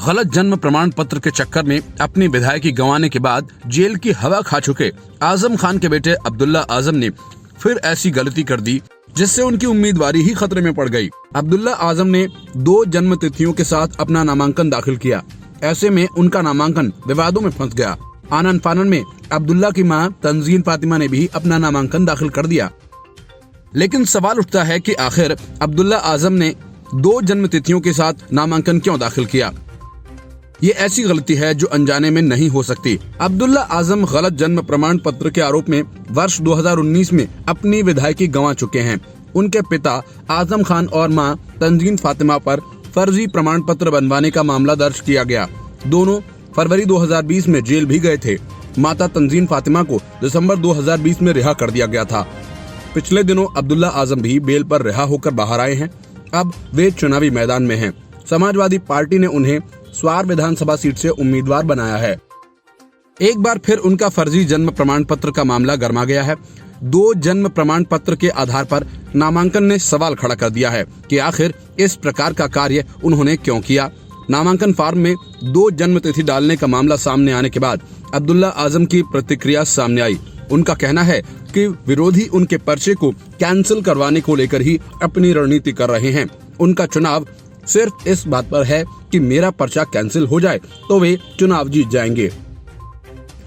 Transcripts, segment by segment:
गलत जन्म प्रमाण पत्र के चक्कर में अपनी विधायकी गंवाने के बाद जेल की हवा खा चुके आजम खान के बेटे अब्दुल्ला आजम ने फिर ऐसी गलती कर दी जिससे उनकी उम्मीदवारी ही खतरे में पड़ गई। अब्दुल्ला आजम ने 2 जन्म तिथियों के साथ अपना नामांकन दाखिल किया। ऐसे में उनका नामांकन विवादों में फंस गया। आनन फानन में अब्दुल्ला की मां तंजीन फातिमा ने भी अपना नामांकन दाखिल कर दिया। लेकिन सवाल उठता है कि आखिर अब्दुल्ला आजम ने 2 जन्म तिथियों के साथ नामांकन क्यों दाखिल किया। ये ऐसी गलती है जो अनजाने में नहीं हो सकती। अब्दुल्ला आजम गलत जन्म प्रमाण पत्र के आरोप में वर्ष 2019 में अपनी विधायकी गंवा चुके हैं। उनके पिता आजम खान और मां तंजीन फातिमा पर फर्जी प्रमाण पत्र बनवाने का मामला दर्ज किया गया। दोनों फरवरी 2020 में जेल भी गए थे। माता तंजीन फातिमा को दिसंबर 2020 में रिहा कर दिया गया था। पिछले दिनों अब्दुल्ला आजम भी बेल पर रिहा होकर बाहर आए हैं। अब वे चुनावी मैदान में हैं। समाजवादी पार्टी ने उन्हें स्वार विधानसभा सीट से उम्मीदवार बनाया है। एक बार फिर उनका फर्जी जन्म प्रमाण पत्र का मामला गर्मा गया है। 2 जन्म प्रमाण पत्र के आधार पर नामांकन ने सवाल खड़ा कर दिया है कि आखिर इस प्रकार का कार्य उन्होंने क्यों किया। नामांकन फॉर्म में 2 जन्म तिथि डालने का मामला सामने आने के बाद अब्दुल्ला आजम की प्रतिक्रिया सामने आई। उनका कहना है कि विरोधी उनके पर्चे को कैंसिल करवाने को लेकर ही अपनी रणनीति कर रहे हैं। उनका चुनाव सिर्फ इस बात पर है कि मेरा पर्चा कैंसिल हो जाए तो वे चुनाव जीत जाएंगे।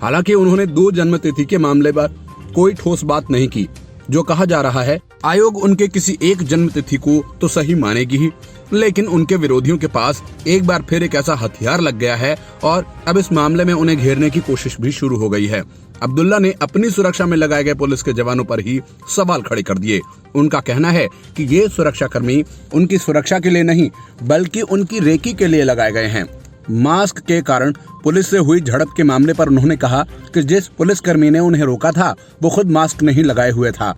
हालांकि उन्होंने 2 जन्म तिथि के मामले पर कोई ठोस बात नहीं की। जो कहा जा रहा है आयोग उनके किसी एक जन्म तिथि को तो सही मानेगी ही, लेकिन उनके विरोधियों के पास एक बार फिर एक ऐसा हथियार लग गया है और अब इस मामले में उन्हें घेरने की कोशिश भी शुरू हो गई है। अब्दुल्ला ने अपनी सुरक्षा में लगाए गए पुलिस के जवानों पर ही सवाल खड़े कर दिए। उनका कहना है कि ये सुरक्षाकर्मी उनकी सुरक्षा के लिए नहीं बल्कि उनकी रेकी के लिए लगाए गए हैं। मास्क के कारण पुलिस से हुई झड़प के मामले पर उन्होंने कहा कि जिस पुलिसकर्मी ने उन्हें रोका था वो खुद मास्क नहीं लगाए हुए था।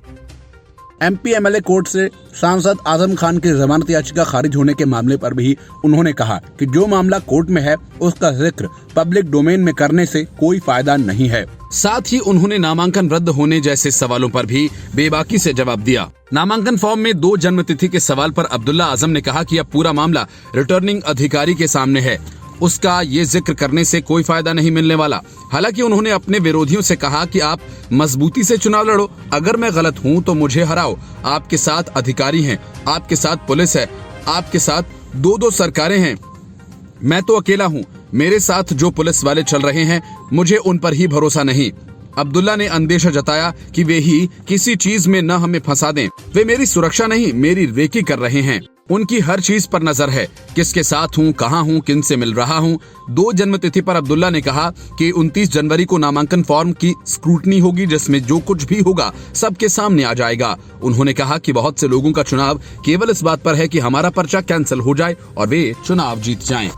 एमपी एमएलए कोर्ट से सांसद आजम खान की जमानत याचिका खारिज होने के मामले पर भी उन्होंने कहा कि जो मामला कोर्ट में है उसका जिक्र पब्लिक डोमेन में करने से कोई फायदा नहीं है। साथ ही उन्होंने नामांकन रद्द होने जैसे सवालों पर भी बेबाकी से जवाब दिया। नामांकन फॉर्म में 2 जन्म तिथि के सवाल पर अब्दुल्ला आजम ने कहा कि अब पूरा मामला रिटर्निंग अधिकारी के सामने है, उसका ये जिक्र करने से कोई फायदा नहीं मिलने वाला। हालांकि उन्होंने अपने विरोधियों से कहा कि आप मजबूती से चुनाव लड़ो, अगर मैं गलत हूं तो मुझे हराओ। आपके साथ अधिकारी हैं, आपके साथ पुलिस है, आपके साथ 2 सरकारें हैं, मैं तो अकेला हूं। मेरे साथ जो पुलिस वाले चल रहे हैं मुझे उन पर ही भरोसा नहीं। अब्दुल्ला ने अंदेशा जताया कि वे ही किसी चीज में न हमें फंसा दें। वे मेरी सुरक्षा नहीं मेरी रेकी कर रहे हैं। उनकी हर चीज पर नजर है, किसके साथ हूँ, कहाँ हूँ, किन से मिल रहा हूँ। 2 जन्म तिथि पर अब्दुल्ला ने कहा कि 29 जनवरी को नामांकन फॉर्म की स्क्रूटनी होगी जिसमें जो कुछ भी होगा सबके सामने आ जाएगा। उन्होंने कहा कि बहुत से लोगों का चुनाव केवल इस बात पर है कि हमारा पर्चा कैंसिल हो जाए और वे चुनाव जीत जाएं।